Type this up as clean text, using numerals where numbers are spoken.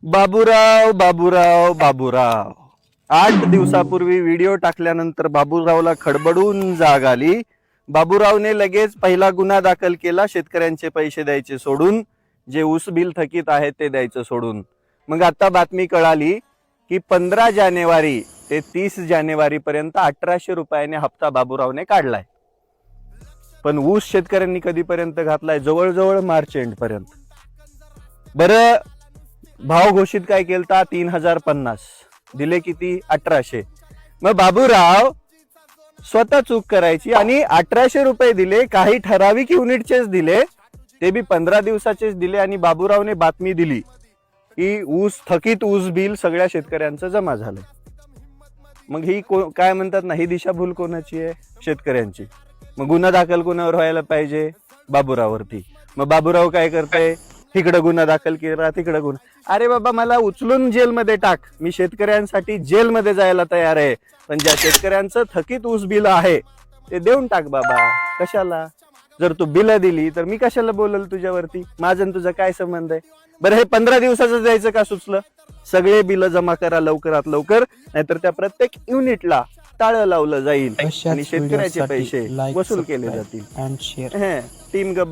बाबूराव बाबूराव बाबूराव 8 दिवसापूर्वी व्हिडिओ टाकल्यानंतर बाबूरावला खडबडून जाग आली. बाबूरावने लगेच पहिला गुन्हा दाखल केला, शेतकऱ्यांचे पैसे द्यायचे सोडून, जे ऊस बिल थकीत आहे ते द्यायचं सोडून. मग आता बातमी कळाली की 15 जानेवारी ते 30 जानेवारी पर्यंत 1800 रुपयाने हप्ता बाबूरावने काढलाय. पण ऊस शेतकऱ्यांनी कधीपर्यंत घातलाय? जवळजवळ मार्च एंड पर्यंत. बरं, भाव घोषित काय केलता? 3050. दिले किती? 1800. मग बाबूराव स्वतः चूक करायची आणि 1800 रुपये दिले, काही ठराविक युनिटचेच दिले, ते बी 15 दिवसाचेच दिले. आणि बाबूरावने बातमी दिली की थकीत ऊस बिल सगळ्या शेतकऱ्यांचं जमा झालं. मग ही काय म्हणतात ना, ही दिशाभूल कोणाची आहे? शेतकऱ्यांची. मग गुन्हा दाखल कोणावर व्हायला पाहिजे? बाबूरावरती. मग बाबूराव काय करते? तिकडं गुन्हा दाखल केला, तिकडं गुन्हा. अरे बाबा, मला उचलून जेलमध्ये टाक, मी शेतकऱ्यांसाठी जेलमध्ये जायला तयार आहे, पण ज्या शेतकऱ्यांचं थकीत ऊस बिल आहे ते देऊन टाक बाबा. कशाला? जर तू बिल दिली तर मी कशाला बोलल तुझ्यावरती? माझं तुझं काय संबंध आहे? बरं, हे 15 दिवसाचं द्यायचं का सुचलं? सगळे बिल जमा करा लवकरात लवकर, नाहीतर त्या प्रत्येक युनिटला टाळं लावलं जाईल आणि शेतकऱ्याचे पैसे वसूल केले जातील. टीम गब्बर.